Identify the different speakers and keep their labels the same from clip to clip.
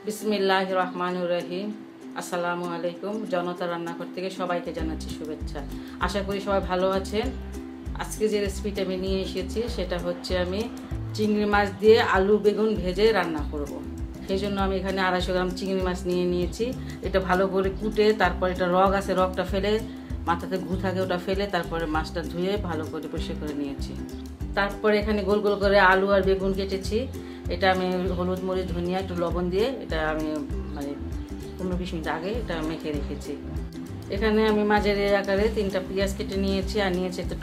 Speaker 1: বিসমিল্লাহির রহমানির রহিম। আসসালামু আলাইকুম। জনতা রান্নাঘর থেকে সবাইকে জানাচ্ছি শুভেচ্ছা। আশা করি সবাই ভালো আছেন। আজকে যে রেসিপিটা আমি নিয়ে এসেছি সেটা হচ্ছে আমি চিংড়ি মাছ দিয়ে আলু বেগুন ভেজে রান্না করব। সেই জন্য আমি এখানে 250 গ্রাম চিংড়ি মাছ নিয়ে নিয়েছি। এটা ভালো করে কুটে তারপর এটা রগ আছে, রগটা ফেলে মাথাতে ঘু থাকে ওটা ফেলে তারপরে মাছটা ধুয়ে ভালো করে পরিষ্কার করে নিয়েছি। তারপরে এখানে গোল গোল করে আলু আর বেগুন কেটেছি। এটা আমি হলুদ মরিচ ধনিয়া একটু লবণ দিয়ে এটা আমি 15-20 মিনিট আগে এটা মেখে রেখেছি। এখানে আমি মাঝের আকারে 3টা পেঁয়াজ কেটে নিয়েছি আর নিয়েছি একটা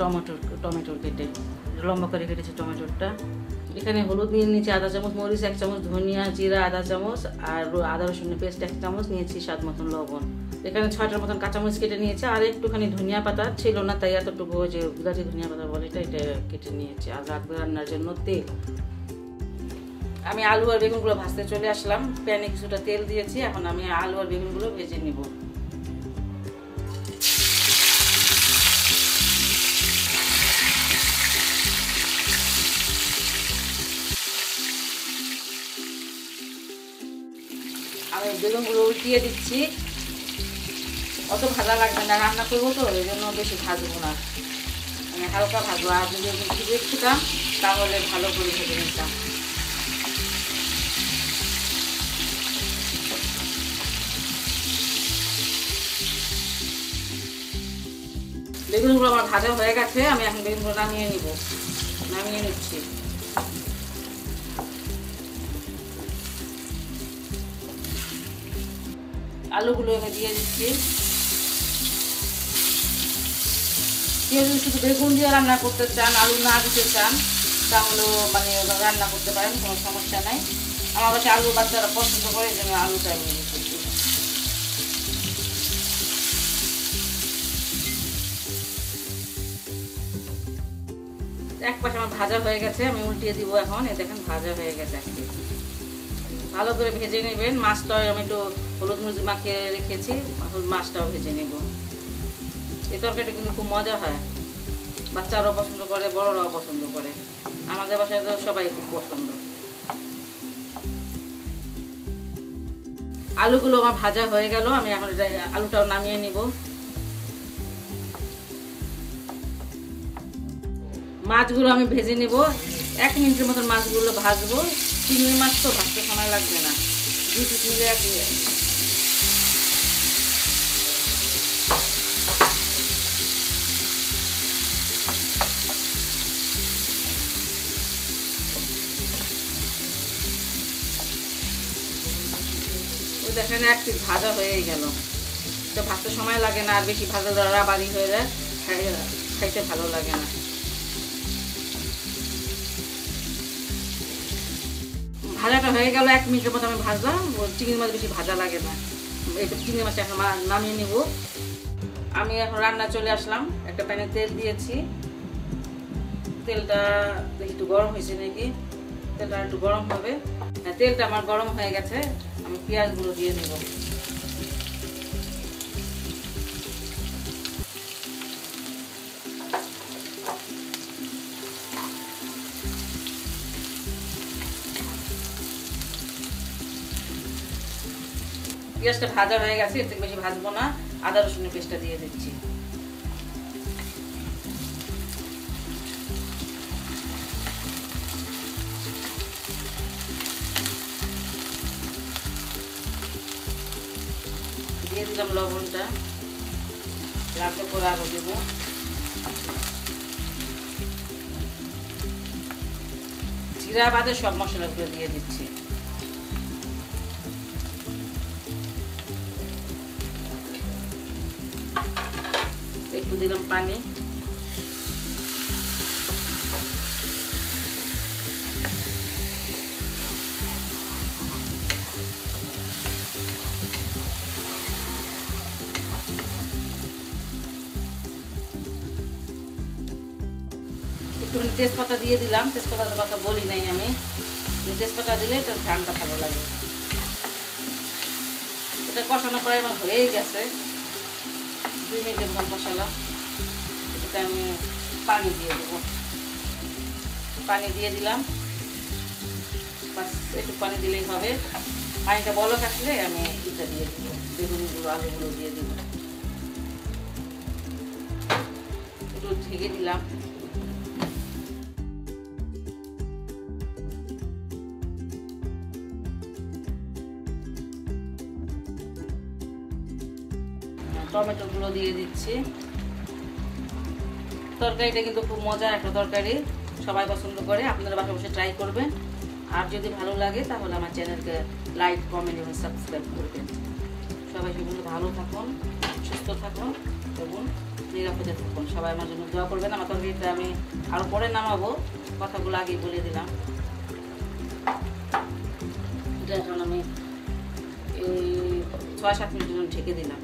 Speaker 1: টমেটো কেটে লম্বা করে কেটেছি টমেটোটা। এখানে হলুদ নিয়ে নিয়েছি আধা চামচ, মরিচ 1 চামচ, ধনিয়া জিরা আধা চামচ আর আদা রসুনের পেস্ট 1 চামচ নিয়েছি, স্বাদ মতন লবণ। এখানে 6টার মতন কাঁচামরিচ কেটে নিয়েছি আর একটুখানি ধনিয়া পাতা ছিল না তাই এতটুকু যে গুলাটি ধনিয়া পাতা বলে এটা কেটে নিয়েছি। আর রাখবো রান্নার জন্য তেল। আমি আলু আর বেগুনগুলো ভাজতে চলে আসলাম। প্যানে কিছুটা তেল দিয়েছি, এখন আমি আলু আর বেগুনগুলো ভেজে নিব। আমি বেগুনগুলো উল্টিয়ে দিচ্ছি। অত ভাজা লাগবে না, রান্না করবো তো এই জন্য বেশি ভাজবো না, মানে হালকা ভাজবো। আর যদি ভিজে খেতাম তাহলে ভালো করে ভেজে নিতাম। বেগুনগুলো আমার ভাজা হয়ে গেছে, আমি এখন বেগুনগুলো নামিয়ে নিচ্ছি। আলুগুলো আমি দিয়ে দিচ্ছি। কেউ যদি শুধু বেগুন দিয়ে রান্না করতে চান, আলু না দিতে চান, তাহলেও রান্না করতে পারেন, কোনো সমস্যা নাই। আমার কাছে আলু বাচ্চারা পছন্দ করে, এই জন্য আলুটা আমি দিচ্ছি। এক পাশে আমার ভাজা হয়ে গেছে, আমি উল্টিয়ে দিব এখন। এই দেখেন ভাজা হয়ে গেছে। ভালো করে ভেজে নেবেন। মাছটাও আমি একটু হলুদ মরিচ মাখিয়ে রেখেছি, মাছটাও ভেজে নেব। এই তরকারিটা কিন্তু খুব মজা হয়, বাচ্চারাও পছন্দ করে, বড়রাও পছন্দ করে। আমাদের বাসায় তো সবাই খুব পছন্দ। আলুগুলো আমার ভাজা হয়ে গেল, আমি এখন আলুটাও নামিয়ে নিব। মাছগুলো আমি ভেজে নেব। 1 মিনিটের মতন মাছগুলো ভাজবো। চিংড়ি মাছ তো ভাজতে সময় লাগবে না, 2 মিনিট মিলে দেখেন 1 পিস ভাজা হয়ে গেল। তো ভাজতে সময় লাগে না, আর বেশি ভাজা রাবারি হয়ে যায়, খাইতে ভালো লাগে না। ভাজাটা হয়ে গেল, 1 মিনিটের মতো আমি ভাজলাম। চিংড়ি মাছ বেশি ভাজা লাগে না। এই চিংড়ি মাছটা এখন নামিয়ে নিব। আমি এখন রান্না চলে আসলাম। একটা প্যানে তেল দিয়েছি। তেলটা দেখি একটু গরম হয়েছে নাকি, তেলটা একটু গরম হবে। হ্যাঁ, তেলটা আমার গরম হয়ে গেছে। আমি পেঁয়াজগুলো দিয়ে দেব। পেঁয়াজটা ভাজা হয়ে গেছে, এর থেকে বেশি ভাজবো না। আদা রসুনের পেস্টটা দিয়ে দিচ্ছি। দিয়ে দিলাম লবণটা, লাগলে করে আরো দেবো। জিরা বাদে সব মশলাগুলো দিয়ে দিচ্ছি। একটু দিলাম পানি। একটু তেজপাতা দিয়ে দিলাম। তেজপাতার কথা বলি নাই আমি, তেজপাতা দিলে এটা ঘ্রাণটা ভালো লাগে। এটা কষানো প্রায় আমার হয়েই গেছে, 2 মিনিটের মতো কষালাম। এটা আমি পানি দিয়ে দেবো। পানি দিয়ে দিলাম, বাস একটু পানি দিলেই হবে। পানিটা বলক আসলে আমি এটা দিয়ে দিব, বেগুনগুলো আলুগুলো দিয়ে দিব। একটু ঢেকে দিলাম। টমেটোগুলো দিয়ে দিচ্ছি। তরকারিটা কিন্তু খুব মজার একটা তরকারি, সবাই পছন্দ করে। আপনারা বাসায় বসে ট্রাই করবেন। আর যদি ভালো লাগে তাহলে আমার চ্যানেলকে লাইক, কমেন্ট এবং সাবস্ক্রাইব করবেন। সবাই সেগুলো ভালো থাকুন, সুস্থ থাকুন এবং নিরাপদে থাকুন। সবাই আমার জন্য দোয়া করবেন। আমার তরকারিটা আমি আরও পরে নামাবো, কথাগুলো আগেই বলে দিলাম। এটা এখন আমি এই 6-7 মিনিটের জন্য ঢেকে দিলাম।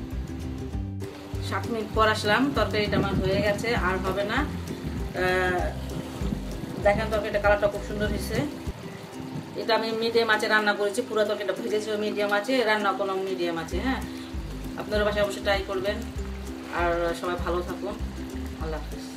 Speaker 1: 7 মিনিট পর আসলাম, তরকারিটা আমার হয়ে গেছে, আর হবে না। দেখেন তরকারিটা কালারটা খুব সুন্দর হয়েছে। এটা আমি মিডিয়াম আঁচে রান্না করেছি, পুরো তরকারিটা ভেজেছি মিডিয়াম আঁচে, রান্না করলাম মিডিয়াম আঁচে। হ্যাঁ, আপনারা বাসায় অবশ্যই ট্রাই করবেন। আর সবাই ভালো থাকুন। আল্লাহ হাফিজ।